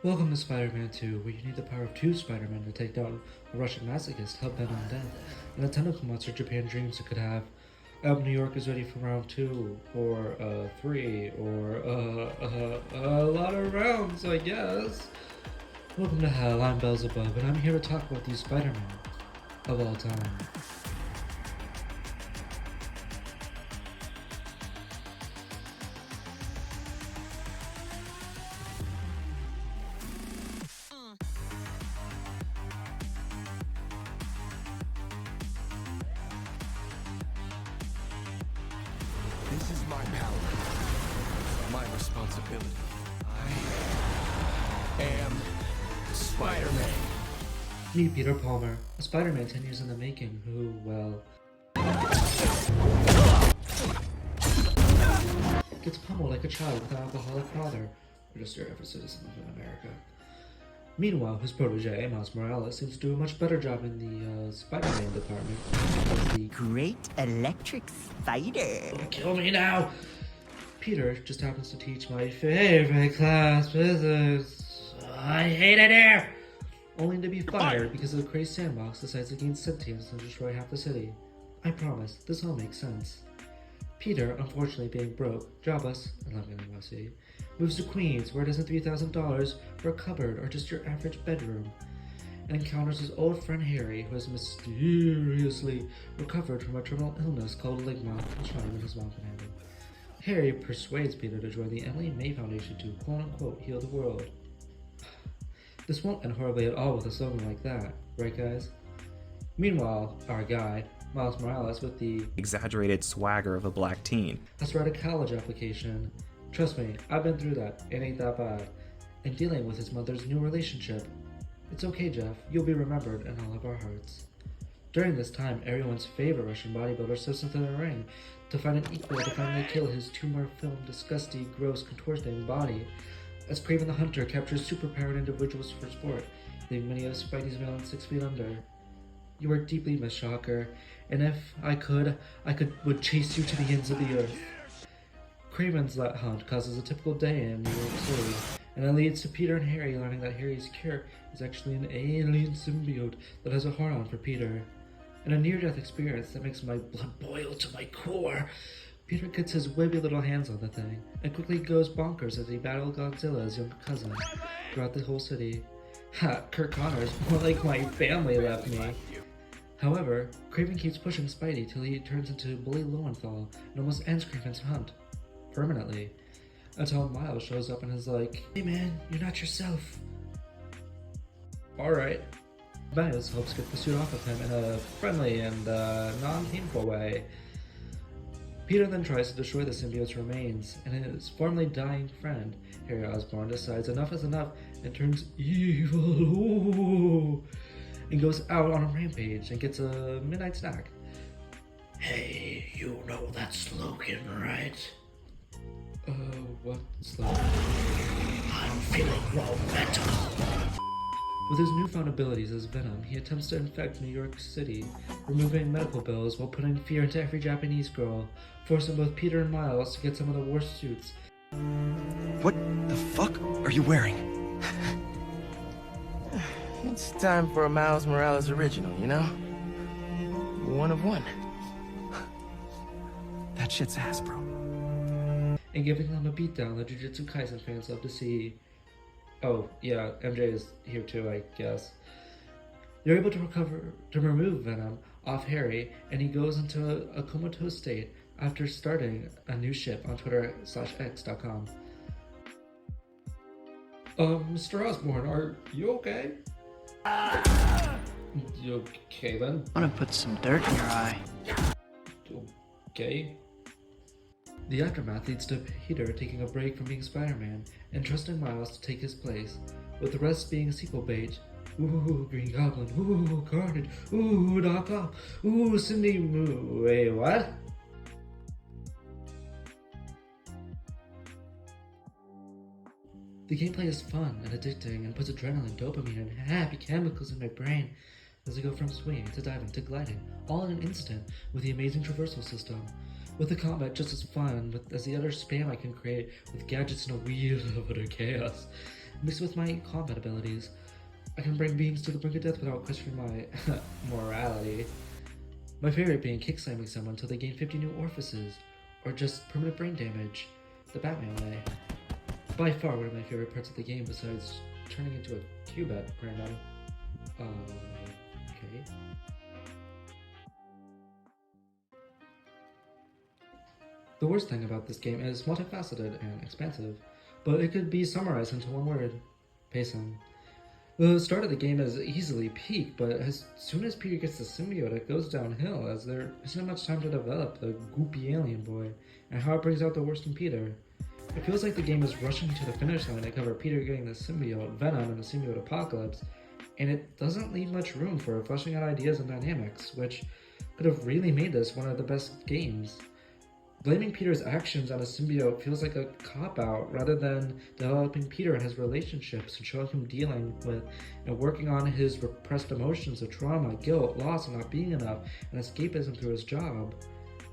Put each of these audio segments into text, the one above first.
Welcome to Spider-Man 2, where you need the power of two Spider-Men to take down a Russian masochist hell-bent on death, and a tentacle monster Japan dreams it could have. I hope New York is ready for round 2, or 3, or a lot of rounds, I guess. Welcome to Hell, I'm Beelzebub, and I'm here to talk about these Spider-Men of all time. This is my power, my responsibility. I am Spider-Man. Meet Peter Palmer, a Spider-Man 10 years in the making who, well, gets pummeled like a child with an alcoholic father, or just your average citizen of America. Meanwhile, his protege, Miles Morales, seems to do a much better job in the Spider-Man department as the Great electric spider. kill me now! Peter just happens to teach my favorite class, physics. I hate it here! Only to be fired because the crazed sandbox decides to gain sentience and destroy half the city. I promise, this all makes sense. Peter, unfortunately being broke, jobless, and living in Westy, moves to Queens where it isn't $3,000 for a cupboard or just your average bedroom, and encounters his old friend Harry, who has mysteriously recovered from a terminal illness called Ligma, which not even his mom can handle. Harry persuades Peter to join the Emily May Foundation to quote-unquote heal the world. This won't end horribly at all with a slogan like that, right guys? Meanwhile, our guy, Miles Morales, with the exaggerated swagger of a black teen. has to write a college application. Trust me, I've been through that. It ain't that bad. And dealing with his mother's new relationship. It's okay, Jeff. You'll be remembered in all of our hearts. During this time, everyone's favorite Russian bodybuilder steps into the ring to find an equal to finally kill his tumor-filled, disgusting, gross, contorting body. As Kraven the Hunter captures superpowered individuals for sport, leaving many of Spidey's villains 6 feet under. You are deeply Miss Shocker, and if I would chase you to the ends of the earth. Kraven's Let Hunt causes a typical day in New York City, and it leads to Peter and Harry learning that Harry's cure is actually an alien symbiote that has a hard-on for Peter. In a near-death experience that makes my blood boil to my core, Peter gets his webby little hands on the thing, and quickly goes bonkers as he battles Godzilla's younger cousin throughout the whole city. Ha, Kirk Connors, more like my family left me. However, Kraven keeps pushing Spidey till he turns into Bully Lowenthal and almost ends Kraven's hunt. Permanently. Until Miles shows up and is like, "Hey man, you're not yourself." Alright. Miles helps get the suit off of him in a friendly and non-painful way. Peter then tries to destroy the symbiote's remains, and his formerly dying friend, Harry Osborn, decides enough is enough and turns evil. Ooh, and goes out on a rampage and gets a midnight snack. Hey, you know that slogan, right? What slogan? I'm feeling romantic. With his newfound abilities as Venom, he attempts to infect New York City, removing medical bills while putting fear into every Japanese girl, forcing both Peter and Miles to get some of the worst suits. What the fuck are you wearing? It's time for a Miles Morales original, you know? One of one. That shit's ass, bro. And giving them a beatdown that Jujutsu Kaisen fans love to see. Oh, yeah, MJ is here too, I guess. They're able to remove Venom off Harry, and he goes into a comatose state after starting a new ship on Twitter/X.com. Mr. Osborn, are you okay? You okay then? I'm gonna put some dirt in your eye. Okay. The aftermath leads to Peter taking a break from being Spider-Man and trusting Miles to take his place, with the rest being sequel bait. Ooh, Green Goblin. Ooh, Carnage. Ooh, Doc Ock. Ooh, Cindy Moo. Wait, what? The gameplay is fun and addicting and puts adrenaline, dopamine, and happy chemicals in my brain as I go from swinging to diving to gliding, all in an instant with the amazing traversal system. With the combat just as fun as the other spam I can create with gadgets and a wheel of utter chaos. Mixed with my combat abilities, I can bring beings to the brink of death without questioning my morality. My favorite being kick-slamming someone till they gain 50 new orifices, or just permanent brain damage, the Batman way. By far one of my favorite parts of the game besides turning into a cubet random. Okay. The worst thing about this game is multifaceted and expansive, but it could be summarized into one word: pacing. The start of the game is easily peak, but as soon as Peter gets the symbiote, it goes downhill, as there isn't much time to develop the goopy alien boy, and how it brings out the worst in Peter. It feels like the game is rushing to the finish line to cover Peter getting the symbiote, Venom, and the symbiote apocalypse, and it doesn't leave much room for fleshing out ideas and dynamics, which could have really made this one of the best games. Blaming Peter's actions on a symbiote feels like a cop-out rather than developing Peter and his relationships and showing him dealing with and working on his repressed emotions of trauma, guilt, loss, and not being enough, and escapism through his job.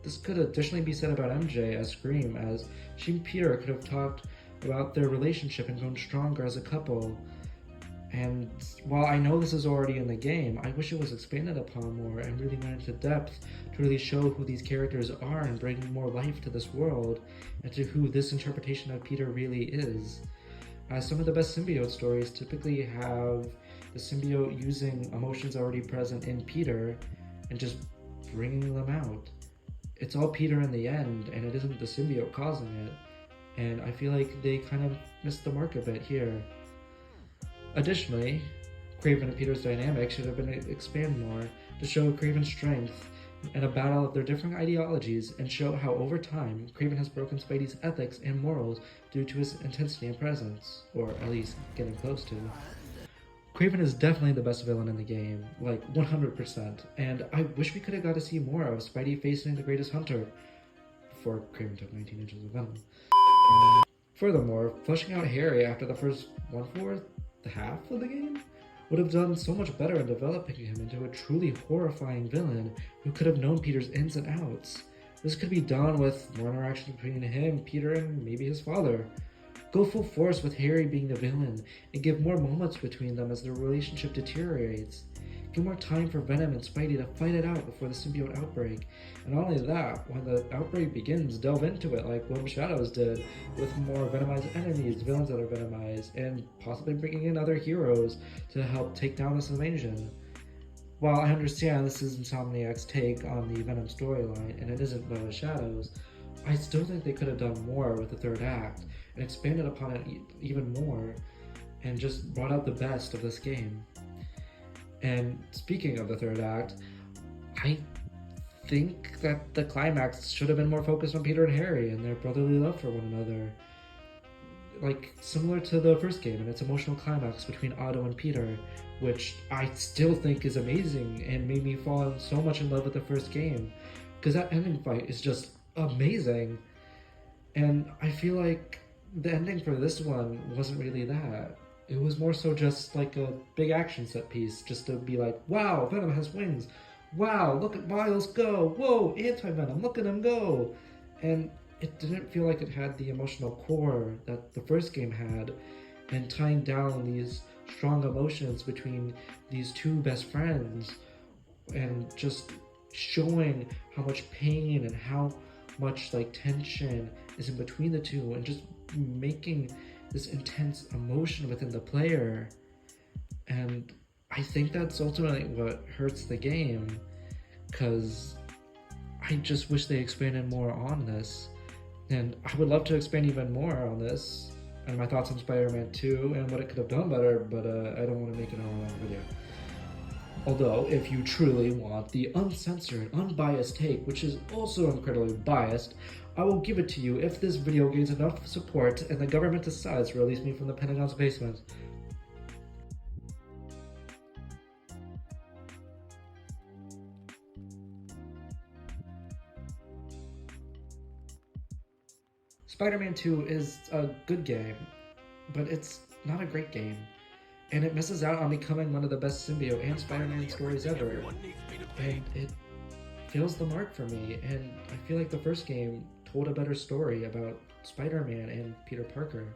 This could additionally be said about MJ as Scream, as she and Peter could have talked about their relationship and grown stronger as a couple. And while I know this is already in the game, I wish it was expanded upon more and really went into depth to really show who these characters are and bring more life to this world and to who this interpretation of Peter really is. Some of the best symbiote stories typically have the symbiote using emotions already present in Peter and just bringing them out. It's all Peter in the end, and it isn't the symbiote causing it, and I feel like they kind of missed the mark a bit here. Additionally, Kraven and Peter's dynamic should have been expanded more to show Kraven's strength in a battle of their different ideologies and show how over time Kraven has broken Spidey's ethics and morals due to his intensity and presence, or at least getting close to. Kraven is definitely the best villain in the game, like 100%, and I wish we could have got to see more of Spidey facing the greatest hunter before Kraven took 19 inches of venom. Furthermore, fleshing out Harry after the first 1/4 half of the game would have done so much better in developing him into a truly horrifying villain who could have known Peter's ins and outs. This could be done with more interaction between him, Peter, and maybe his father. Go full force with Harry being the villain and give more moments between them as their relationship deteriorates. Give more time for Venom and Spidey to fight it out before the symbiote outbreak. And not only that, when the outbreak begins, delve into it like William Shadows did, with more venomized enemies, villains that are venomized, and possibly bringing in other heroes to help take down this invasion. While I understand this is Insomniac's take on the Venom storyline, and it isn't William Shadows, I still think they could have done more with the third act, and expanded upon it even more, and just brought out the best of this game. And speaking of the third act, I think that the climax should have been more focused on Peter and Harry and their brotherly love for one another. Like, similar to the first game and its emotional climax between Otto and Peter, which I still think is amazing and made me fall so much in love with the first game. Because that ending fight is just amazing. And I feel like the ending for this one wasn't really that. It was more so just like a big action set piece, just to be like, wow, Venom has wings. Wow, look at Miles go. Whoa, Anti-Venom, look at him go. And it didn't feel like it had the emotional core that the first game had, and tying down these strong emotions between these two best friends, and just showing how much pain and how much like tension is in between the two, and just making this intense emotion within the player. And I think that's ultimately what hurts the game, because I just wish they expanded more on this, and I would love to expand even more on this and my thoughts on Spider-Man 2 and what it could have done better, but I don't want to make an hour-long video. Although, if you truly want the uncensored, unbiased take, which is also incredibly biased, I will give it to you if this video gains enough support and the government decides to release me from the Pentagon's basement. Spider-Man 2 is a good game, but it's not a great game, and it misses out on becoming one of the best symbiote and Spider-Man stories ever, and it fails the mark for me. And I feel like the first game told a better story about Spider-Man and Peter Parker.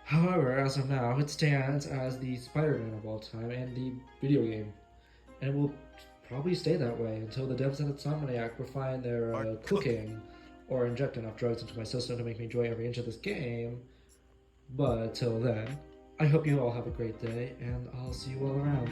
However, as of now, it stands as the Spider-Man of all time in the video game, and it will probably stay that way until the devs at Insomniac refine their cooking or inject enough drugs into my system to make me enjoy every inch of this game. But till then, I hope you all have a great day, and I'll see you all around.